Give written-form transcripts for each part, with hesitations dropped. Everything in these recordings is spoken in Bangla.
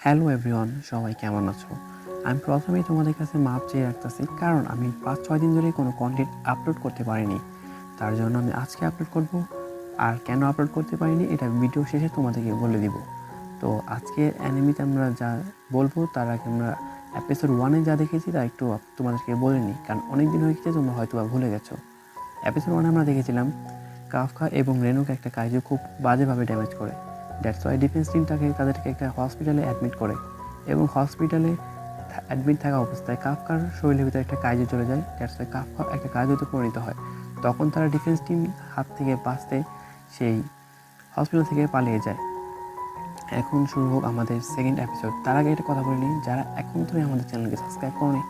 হ্যালো এভরিওয়ান, সবাই কেমন আছো? আমি প্রথমেই তোমাদের কাছে মাপ চেয়ে রাখতেছি, কারণ আমি 5-6 দিন ধরে কোনো কন্টেন্ট আপলোড করতে পারিনি। তার জন্য আমি আজকে আপলোড করব। আর কেন আপলোড করতে পারিনি এটা ভিডিও শেষে তোমাদেরকে বলে দিব। তো আজকে অ্যানিমিতে আমরা যা বলবো তার আগে আমরা এপিসোড 1-এ যা দেখেছি তা একটু তোমাদেরকে বলে নিই, কারণ অনেক দিন হয়ে গেছে, তোমরা হয়তো ভুলে গেছো। এপিসোড 1-এ আমরা দেখেছিলাম কাফকা এবং রেনুকে একটা কাইজু খুব বাজেভাবে ড্যামেজ করে। দ্যাটস ওয়াই ডিফেন্স টিম তাদেরকে একটা হসপিটালে অ্যাডমিট করে, এবং হসপিটালে অ্যাডমিট থাকা অবস্থায় কাফকার শরীরের ভিতরে একটা কাইজু চলে যায়। দ্যাটস ওয়াই কাফকা একটা কাইজুতে পরিণত হয়। তখন তারা ডিফেন্স টিম হাত থেকে বাঁচতে সেই হসপিটাল থেকে পালিয়ে যায়। এখন শুরু হোক আমাদের সেকেন্ড এপিসোড। তার আগে একটা কথা বলে নিই, যারা এখন ধরে আমাদের চ্যানেলকে সাবস্ক্রাইব করোনি,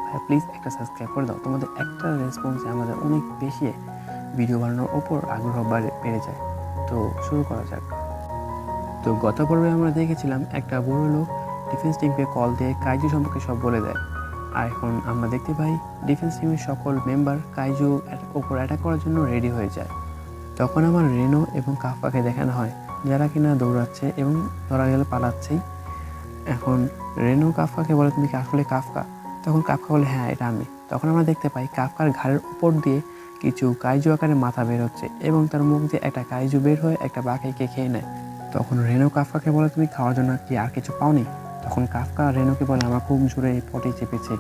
ভাই প্লিজ একটা সাবস্ক্রাইব করে দাও। তোমাদের একটা রেসপন্সে আমাদের অনেক বেশি ভিডিও বানানোর ওপর আগ্রহ বেড়ে যায়। তো শুরু করা যাক। তো গত পর্বে আমরা দেখেছিলাম একটা বড় লোক ডিফেন্স টিমকে কল দিয়ে কাইজু সম্পর্কে সব বলে দেয়। আর এখন আমরা দেখতে পাই ডিফেন্স টিমের সকল মেম্বার কাইজু ওপর অ্যাটাক করার জন্য রেডি হয়ে যায়। তখন আমার রেনো এবং কাফকাকে দেখানো হয়, যারা কিনা দৌড়াচ্ছে এবং ধরা গেলে পালাচ্ছেই। এখন রেনো কাফকাকে বলে, তুমি কি আসলে কাফকা? তখন কাফকা বলে, হ্যাঁ এটা আমি। তখন আমরা দেখতে পাই কাফকার ঘাড়ের উপর দিয়ে কিছু কাইজু আকারে মাথা বের হচ্ছে, এবং তার মুখ দিয়ে একটা কাইজু বের হয়ে একটা বাঘাইকে খেয়ে নেয়। তখন রেনো কাফকাকে বলে, তুমি খাওয়ার জন্য কি আর কিছু পাওনি? তখন কাফকা রেনোকে বলে, আমার খুব জোরে পটি চেপেছে।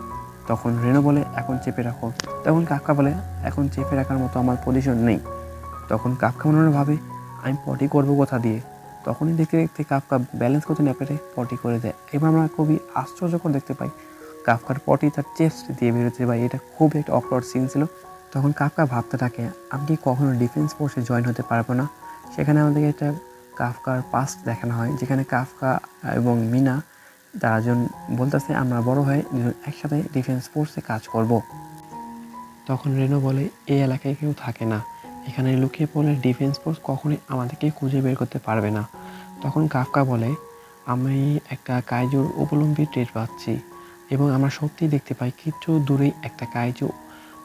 তখন রেনো বলে, এখন চেপে রাখো। তখন কাফকা বলে, এখন চেপে রাখার মতো আমার পজিশন নেই। তখন কাফকা মনে ভাবে, আমি পটি করবো কোথা দিয়ে? তখনই দেখতে দেখতে কাফকা ব্যালেন্স করতে না পেরে পটি করে দেয়। এবার আমরা খুবই আশ্চর্যকর দেখতে পাই কাফকার পটি তার চেস্ট দিয়ে বেরোচ্ছে। ভাই, এটা খুব একটা অকওয়ার্ড সিন ছিল। তখন কাফকা ভাবতে থাকে, আমি কি কখনো ডিফেন্স ফোর্সে জয়েন হতে পারবো না? সেখানে আমাদেরকে একটা কাফকার পাস্ট দেখানো হয়, যেখানে কাফকা এবং মিনা তারাজন বলতেছে, আমরা বড় হয়ে একসাথে ডিফেন্স ফোর্সে কাজ করব। তখন রেনো বলে, এই এলাকায় কেউ থাকে না, এখানে লুকিয়ে পড়লে ডিফেন্স ফোর্স কখনোই আমাদেরকে খুঁজে বের করতে পারবে না। তখন কাফকা বলে, আমি একটা কাইজুর উপলম্বী টের পাচ্ছি, এবং আমরা সত্যিই দেখতে পাই কিছু দূরেই একটা কাইজু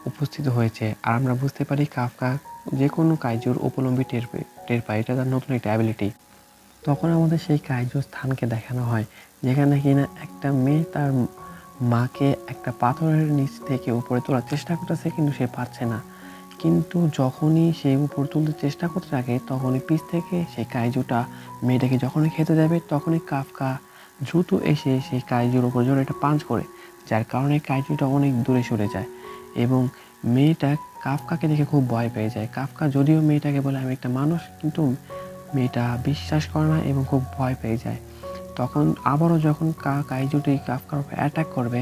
উপস্থিত হয়েছে। আর আমরা বুঝতে পারি কাফকা যে কোনো কাইজুর উপলম্বী টের পায়, এটা তার নতুন একটা অ্যাবিলিটি। তখন আমাদের সেই কাইজুর স্থানকে দেখানো হয়, যেখানে কিনা একটা মেয়ে তার মাকে একটা পাথরের নিচ থেকে উপরে তোলার চেষ্টা করতেছে, কিন্তু সে পারছে না। কিন্তু যখনই সে উপর তুলতে চেষ্টা করতে থাকে, তখনই পিছ থেকে সেই কাইজুটা মেয়েটাকে যখনই খেতে যাবে, তখনই কাফকা দ্রুত এসে সেই কাইজুর উপর জোরে একটা পাঞ্চ করে, যার কারণে কাইজুটা অনেক দূরে সরে যায়। এবং মেয়েটা কাফকাকে দেখে খুব ভয় পেয়ে যায়। কাফকা যদিও মেয়েটাকে বলে, আমি একটা মানুষ, কিন্তু মেয়েটা বিশ্বাস করে না এবং খুব ভয় পেয়ে যায়। তখন আবারও যখন কাইজুটি কাফকার উপর অ্যাটাক করবে,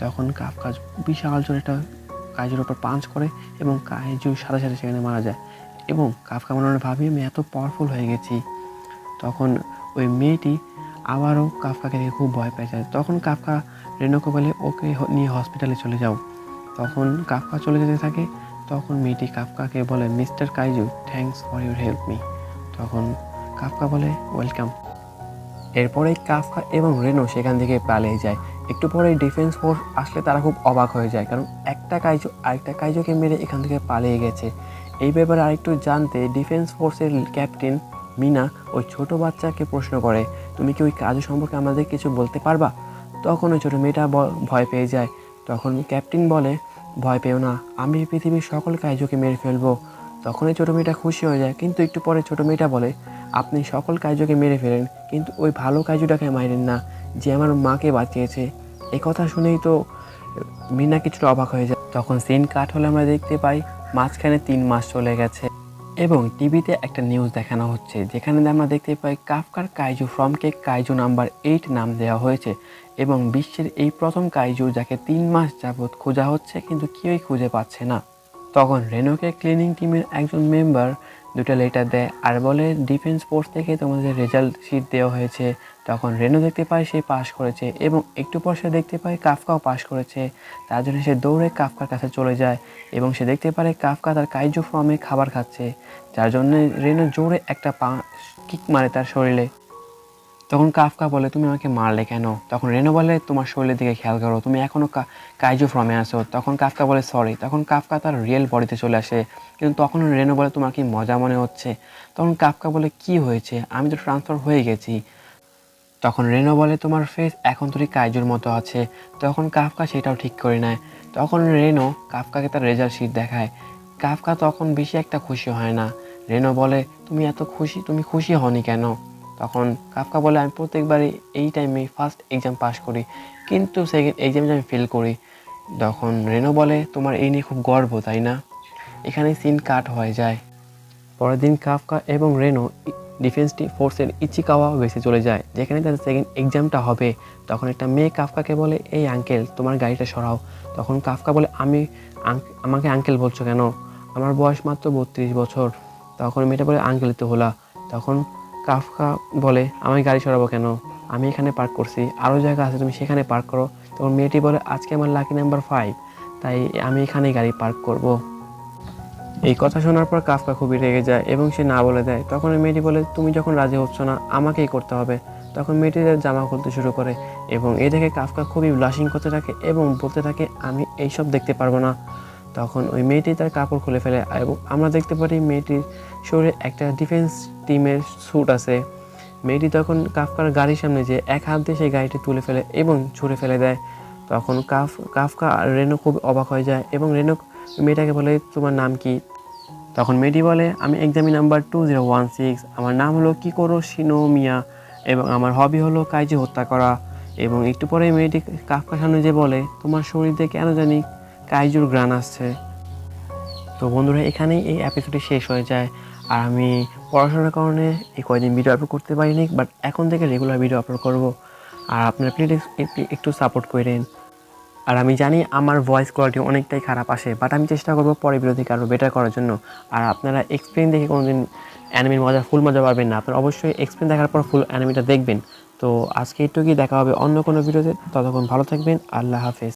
তখন কাফকা বিশাল জোরে একটা কাইজুর উপর পাঞ্চ করে, এবং কাইজু সাথে সাথে সেখানে মারা যায়। এবং কাফকা মনে মনে ভাবি, আমি এত পাওয়ারফুল হয়ে গেছি। তখন ওই মেয়েটি আবারও কাফকাকে দেখে খুব ভয় পেয়ে যায়। তখন কাফকা রেনোকে বলে, ওকে নিয়ে হসপিটালে চলে যাও। তখন কাফকা চলে যেতে থাকে। তখন মেয়েটি কাফকাকে বলে, mister kaiju, thanks for your help me. তখন কাফকা বলে, ওয়েলকাম। এরপরে কাফকা এবং রেনো সেখান থেকে পালিয়ে যায়। একটু পরে ডিফেন্স ফোর্স আসলে তারা খুব অবাক হয়ে যায়, কারণ একটা কাইজু আরেকটা কাইজুকে মেরে এখান থেকে পালিয়ে গেছে। এই ব্যাপারে আরেকটু জানতে ডিফেন্স ফোর্সের ক্যাপ্টেন মিনা ওই ছোট বাচ্চাকে প্রশ্ন করে, তুমি কি ওই কাজু সম্পর্কে আমাদের কিছু বলতে পারবা? তখন ওই ছোটো মেয়েটা ভয় পেয়ে যায়। তখন ক্যাপ্টেন বলে, ভয় পেও না, আমি পৃথিবীর সকল কাইজুকে মেরে ফেলবো। তখনই ছোটো মেয়েটা খুশি হয়ে যায়। কিন্তু একটু পরে ছোটো মেয়েটা বলে, আপনি সকল কাইজুকে মেরে ফেলেন, কিন্তু ওই ভালো কাইজুটাকে মারেন না, যে আমার মাকে বাঁচিয়েছে। এই কথা শুনেই তো মিনা কিছুটা অবাক হয়ে যায়। তখন সিন কাট হলে আমরা দেখতে পাই মাঝখানে 3 মাস চলে গেছে, এবং টিভিতে একটা নিউজ দেখানো হচ্ছে, যেখানে আমরা দেখতে পাই কাফকার কাইজু ফর্মকে কাইজু নাম্বার 8 নাম দেওয়া হয়েছে, এবং বিশ্বের এই প্রথম কাইজু যাকে 3 মাস যাবৎ খোঁজা হচ্ছে, কিন্তু কেউই খুঁজে পাচ্ছে না। তখন রেনোকে ক্লিনিং টিমের একজন মেম্বার 2টা লেটার দেয় আর বলে, ডিফেন্স ফোর্স থেকে তোমাদের রেজাল্ট শিট দেওয়া হয়েছে। তখন রেনো দেখতে পায় সে পাশ করেছে, এবং একটু পর সে দেখতে পায় কাফকাও পাশ করেছে। তার জন্য সে দৌড়ে কাফকার কাছে চলে যায়, এবং সে দেখতে পারে কাফকা তার কাইজু ফর্মে খাবার খাচ্ছে, যার জন্য রেনো জোরে একটা কিক মারে তার শরীরে। তখন কাফকা বলে, তুমি আমাকে মারলে কেন? তখন রেনো বলে, তোমার শরীরের দিকে খেয়াল করো, তুমি এখনও কাইজু ফর্মে আসো। তখন কাফকা বলে, সরি। তখন কাফকা তার রিয়েল বডিতে চলে আসে, কিন্তু তখন রেনো বলে, তোমার কি মজা মনে হচ্ছে? তখন কাফকা বলে, কি হয়েছে? আমি তো ট্রান্সফার হয়ে গেছি। তখন রেনো বলে তোমার ফেস এখন তোরই কাইজুর মতো আছে। তখন কাফকা সেটাও ঠিক করে নেয়। তখন রেনো কাফকাকে তার রেজাল্ট শিট দেখায়। কাফকা তখন বেশি একটা খুশি হয় না। রেনো বলে তুমি খুশি হওনি কেন? তখন কাফকা বলে আমি প্রত্যেকবারই এই টাইমে ফার্স্ট এক্সাম পাস করি, কিন্তু সেকেন্ড এক্সামে আমি ফেল করি। তখন রেনো বলে তোমার এই নিয়ে খুব গর্ব তাই না? এখানে সিন কাট হয়ে যায়। পরের দিন কাফকা এবং রেনো ডিফেন্স ফোর্সের ইচিকাওয়া বেসে চলে যায়, যেখানে তাদের সেকেন্ড এক্সামটা হবে। তখন একটা মেয়ে কাফকাকে বলে এই আঙ্কেল তোমার গাড়িটা সরাও। তখন কাফকা বলে আমাকে আঙ্কেল বলছো কেন? আমার বয়স মাত্র 32 বছর। তখন মেয়েটা বলে আঙ্কেল তো হলা। তখন কাফকা বলে আমি গাড়ি সরাবো কেন? আমি এখানে পার্ক করছি, আরও জায়গা আছে, তুমি সেখানে পার্ক করো। তখন মেয়েটি বলে আজকে আমার লাকি নাম্বার 5, তাই আমি এখানেই গাড়ি পার্ক করব। এই কথা শোনার পর কাফকা খুবই রেগে যায় এবং সে না বলে দেয়। তখন মেয়েটি বলে তুমি যখন রাজি হচ্ছ না আমাকেই করতে হবে। তখন মেয়েটি তার জামা খুলতে শুরু করে এবং এ দেখে কাফকা খুবই ব্লাশিং করতে থাকে এবং বলতে থাকে আমি এইসব দেখতে পারবো না। তখন ওই মেয়েটি তার কাপড় খুলে ফেলে এবং আমরা দেখতে পারি মেয়েটির শরীরে একটা ডিফেন্স টিমের স্যুট আছে। মেয়েটি তখন কাফকার গাড়ির সামনে যে এক হাত দিয়ে সেই গাড়িটি তুলে ফেলে এবং ছুঁড়ে ফেলে দেয়। তখন কাফকা আর রেনো খুব অবাক হয়ে যায় এবং রেনো মেয়েটাকে বলে তোমার নাম কি? তখন মেয়েটি বলে আমি এক্সামি নাম্বার 2016, আমার নাম হলো কিকোরো শিনোমিয়া এবং আমার হবি হলো কাইজি হত্যা করা। এবং একটু পরে মেয়েটি কাফকার সামনে যে বলে তোমার শরীর দিয়ে কেন জানি কাইজুর গ্রান আসছে। তো বন্ধুরা এখানেই এই এপিসোডটি শেষ হয়ে যায়। আর আমি পড়াশোনার কারণে এই কয়দিন ভিডিও আপলোড করতে পারিনি, বাট এখন থেকে রেগুলার ভিডিও আপলোড করব। আর আপনারা প্লিজ একটু সাপোর্ট করেন। আর আমি জানি আমার ভয়েস কোয়ালিটি অনেকটাই খারাপ আসে, বাট আমি চেষ্টা করবো পরের ভিডিও থেকে আরও বেটার করার জন্য। আর আপনারা এক্সপ্লেন দেখে কোনোদিন অ্যানিমির ফুল মজা পাবেন না, আপনারা অবশ্যই এক্সপ্লেন দেখার পর ফুল অ্যানিমিটা দেখবেন। তো আজকে একটু কি দেখা হবে অন্য কোনো ভিডিওতে, ততক্ষণ ভালো থাকবেন, আল্লাহ হাফেজ।